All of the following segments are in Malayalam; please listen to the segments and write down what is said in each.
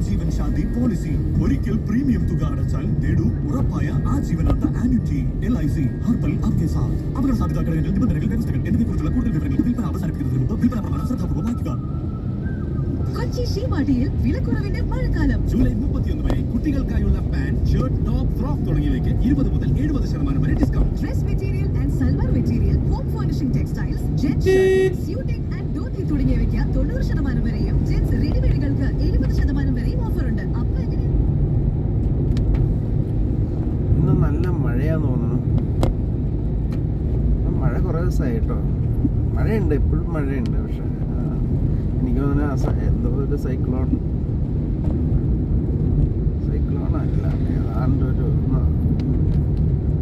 ജീവൻ ശാന്തി പോളിസി. ഒരിക്കൽ പ്രീമിയം തുക അടച്ചാൽ നേടൂ ഉറപ്പായ ആജീവനാന്ത ആന്വിറ്റി. LIC ഹർബൽ ആപ്കെ സാത്ത്. അപകട സാധ്യത ഘടകങ്ങൾ, നിബന്ധനകൾ, വ്യവസ്ഥകൾ എന്നിവയെക്കുറിച്ചുള്ള കൂടുതൽ വിവരങ്ങൾ വിൽപ്പന അവസാനിപ്പിക്കുന്നതിന് മുമ്പ് വിൽപ്പന പ്രമാണം ശ്രദ്ധാപൂർവ്വം വായിക്കുക. കൊച്ചി ശീമാട്ടിയിൽ വിലക്കുറവിന്റെ മഴക്കാലം. ജൂലൈ 31 വരെ കുട്ടികൾക്കായുള്ള പാന്റ്, ഷർട്ട്, ടോപ്പ്, ഫ്രോക്ക് തുടങ്ങിയവയ്ക്ക് 20 മുതൽ 70% വരെ discount. Dress material and salwar material, home furnishing textiles, gent shirt, suiting and dhoti തുടങ്ങിയവയ്ക്ക് 90% വരെയും, ജെന്റ്സ് റെഡിമെയ്ഡുകൾക്ക് 70% വരെയും ഓഫർ ഉണ്ട്. അപ്പോൾ എങ്ങനെ? ഇന്ന് നല്ല മഴയാന്ന് തോന്നുന്നു. മഴ കുറേ ദിവസമായി കേട്ടോ. മഴയുണ്ട്, ഇപ്പോഴും മഴയുണ്ട്. പക്ഷെ എനിക്ക് തോന്നുന്നു എന്തോ ഒരു സൈക്ലോണല്ല, ഏതാണ്ടൊരു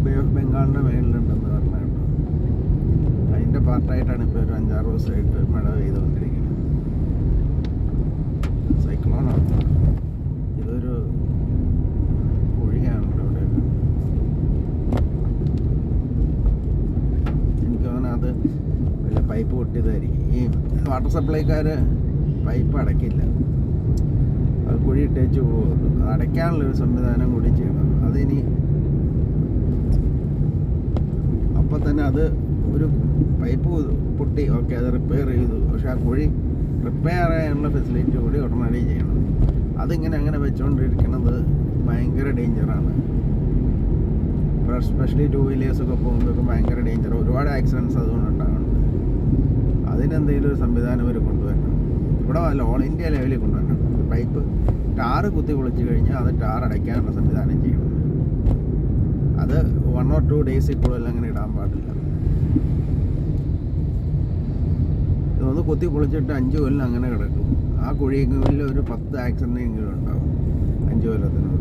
ബേ ഓഫ് ബംഗാളിൻ്റെ മേളിലുണ്ടെന്ന് പറഞ്ഞു കേട്ടോ. അതിൻ്റെ പാർട്ടായിട്ടാണ് ഇപ്പോൾ ഒരു 5-6 ദിവസമായിട്ട് മഴ പെയ്തുകൊണ്ടിരിക്കുന്നത്. സൈക്ലോണാണ്. ഇതൊരു കുഴിയാണല്ലോ ഇവിടെയൊക്കെ. എനിക്ക് തോന്നുന്നു അത് വല്ല പൈപ്പ് പൊട്ടിയതായിരിക്കും. ഈ വാട്ടർ സപ്ലൈക്കാർ പൈപ്പ് അടയ്ക്കില്ല, അത് കുഴി ഇട്ടേച്ച് പോകുള്ളൂ. അടയ്ക്കാനുള്ളൊരു സംവിധാനം കൂടി ചെയ്യണം. അതിനി അപ്പം തന്നെ അത് ഒരു പൈപ്പ് പൊട്ടി, ഓക്കെ, അത് റിപ്പയർ ചെയ്തു. പക്ഷെ ആ കുഴി റിപ്പയർ ചെയ്യാനുള്ള ഫെസിലിറ്റി കൂടി ഉടനടി ചെയ്യണം. അതിങ്ങനെ അങ്ങനെ വെച്ചുകൊണ്ടിരിക്കുന്നത് ഭയങ്കര ഡേഞ്ചറാണ്. എസ്പെഷ്യലി 2 വീലേഴ്സൊക്കെ പോകുമ്പോഴൊക്കെ ഭയങ്കര ഡേഞ്ചർ. ഒരുപാട് ആക്സിഡൻറ്റ്സ് അതുകൊണ്ട് ഉണ്ടാകുന്നുണ്ട്. അതിനെന്തെങ്കിലും ഒരു സംവിധാനം അവർ കൊണ്ടുവരണം. ഇവിടെ അല്ല, ഓൾ ഇന്ത്യ ലെവലിൽ കൊണ്ടുവരണം. പൈപ്പ് ടാറ് കുത്തി പൊളിച്ച് കഴിഞ്ഞാൽ അത് ടാർ അടയ്ക്കാനുള്ള സംവിധാനം ചെയ്യണം. അത് 1 or 2 ഡേയ്സിൽ കൂടുതൽ അങ്ങനെ ഇടാൻ പാടില്ല. ഇതൊന്ന് കുത്തി പൊളിച്ചിട്ട് 5 കൊല്ലം അങ്ങനെ കിടക്കും. ആ കുഴിയെങ്കിലും ഒരു 10 ആക്സിഡൻറ്റെങ്കിലും ഉണ്ടാവും 5 കൊല്ലത്തിനുള്ള.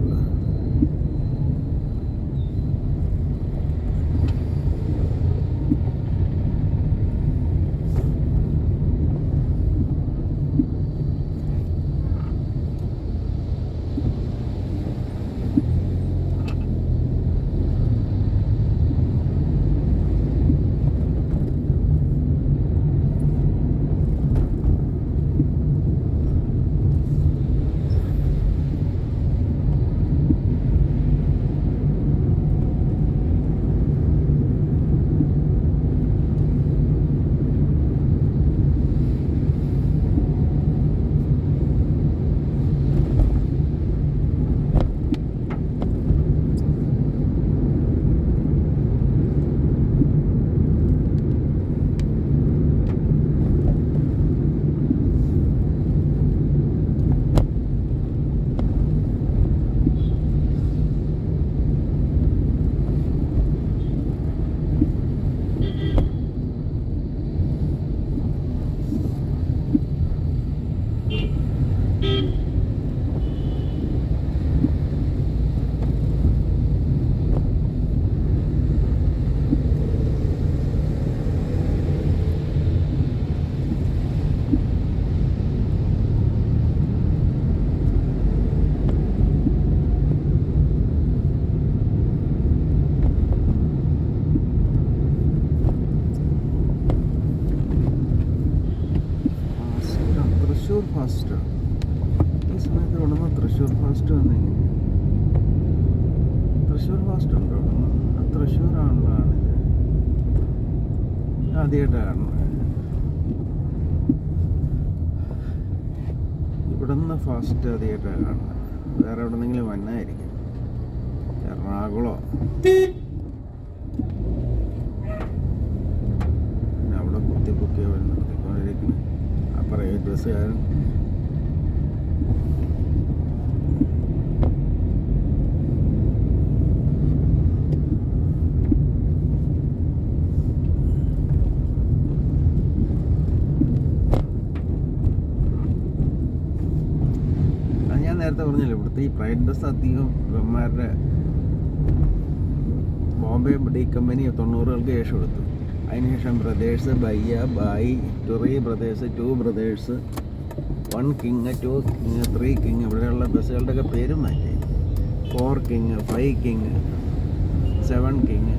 ഫാസ്റ്റ് ഈ സമയത്ത് ഇവിടെ നിന്ന് തൃശ്ശൂർ ഫാസ്റ്റ് വന്നെങ്കിൽ തൃശ്ശൂർ ഫാസ്റ്റ് ഉണ്ടോ ഇവിടെ നിന്ന്? തൃശ്ശൂരാണല്ലോ ആദ്യമായിട്ട് കാണുന്നത്. ഇവിടെ നിന്ന് ഫാസ്റ്റ് ആദ്യമായിട്ടാണ് കാണുന്നത്. വേറെ എവിടെ നിന്നെങ്കിലും വന്നായിരിക്കും, എറണാകുളമോ. പിന്നെ അവിടെ കുത്തിപ്പൊക്കിയോ നിർത്തിക്കൊണ്ടിരിക്കുന്നത് ആ പ്രൈവറ്റ് ബസ്സുകാരൻ. നേരത്തെ പറഞ്ഞല്ലോ, ഇവിടുത്തെ ഈ പ്രൈവറ്റ് ബസ് അധികം ഇവന്മാരുടെ ബോംബെ ഡി കമ്പനി 90കൾക്ക് ശേഷം എടുത്തു. അതിനുശേഷം ബ്രദേഴ്സ്, ബയ്യ, ബായി, ടുറി brothers, 2 brothers, 1 king, 2 king, 3 king, ഇവിടെയുള്ള ബസ്സുകളുടെയൊക്കെ പേരും മാറ്റി. 4 കിങ്, 5 കിങ്, 7 കിങ്.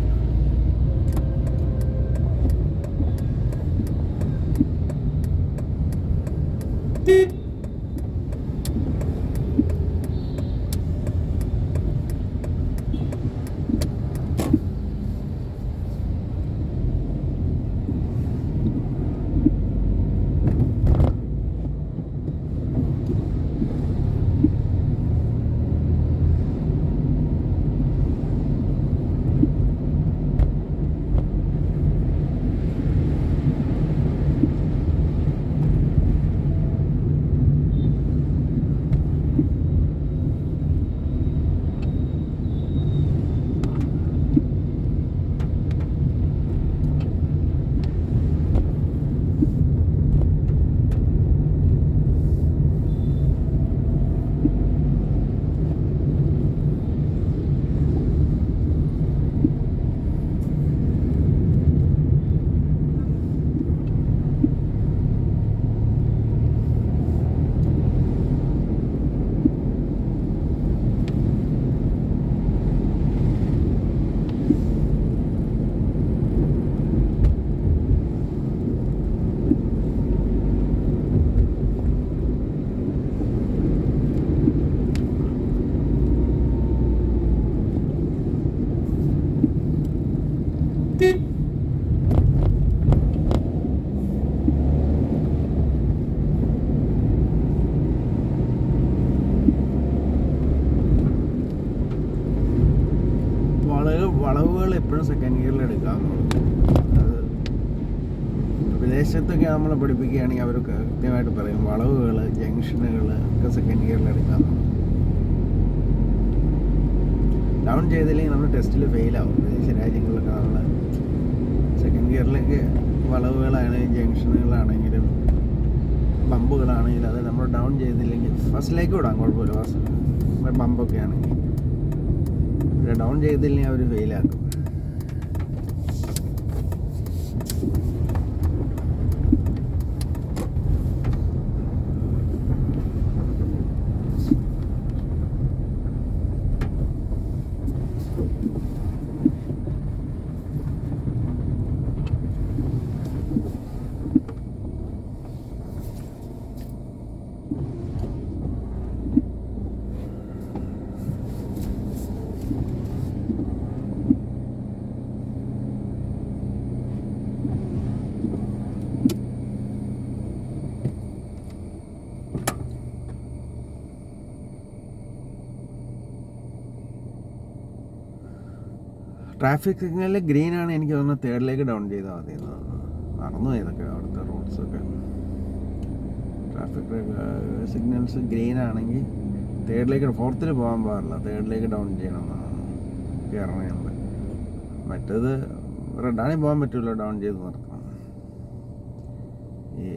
വളവുകൾ എപ്പോഴും സെക്കൻഡ് ഗിയറിൽ എടുക്കാമെന്നുള്ളൂ. അത് വിദേശത്തൊക്കെ നമ്മൾ പഠിപ്പിക്കുകയാണെങ്കിൽ അവർ കൃത്യമായിട്ട് പറയും വളവുകൾ, ജംഗ്ഷനുകൾ ഒക്കെ സെക്കൻഡ് ഗിയറിൽ എടുക്കാമെന്നുള്ളൂ. ഡൗൺ ചെയ്തില്ലെങ്കിൽ നമ്മൾ ടെസ്റ്റിൽ ഫെയിലാവും. വിദേശ രാജ്യങ്ങളിലൊക്കെ നമ്മൾ സെക്കൻഡ് ഗിയറിലേക്ക് വളവുകളാണെങ്കിലും ജംഗ്ഷനുകളാണെങ്കിലും ബമ്പുകളാണെങ്കിലും അത് നമ്മൾ ഡൗൺ ചെയ്തില്ലെങ്കിൽ ഫസ്റ്റിലേക്ക് വിടാം, കുഴപ്പമില്ല. ബമ്പൊക്കെ ആണെങ്കിൽ ഡൗൺ ചെയ്തില്ലെങ്കിൽ അവർ ഫെയിലാക്കും. ട്രാഫിക് സിഗ്നലിൽ ഗ്രീനാണ് എനിക്ക് തോന്നുന്നത്, തേർഡിലേക്ക് ഡൗൺ ചെയ്താൽ മതി. മറന്നു ഇതൊക്കെ അവിടുത്തെ റോഡ്സൊക്കെ. ട്രാഫിക് സിഗ്നൽസ് ഗ്രീൻ ആണെങ്കിൽ തേർഡിലേക്ക്, ഫോർത്തിൽ പോകാൻ പാടില്ല, തേർഡിലേക്ക് ഡൗൺ ചെയ്യണമെന്നാണ് കയറണേണ്ടത്. മറ്റേത് റെഡാണെങ്കിൽ പോകാൻ പറ്റില്ല, ഡൗൺ ചെയ്ത് നിർത്തണം. ഈ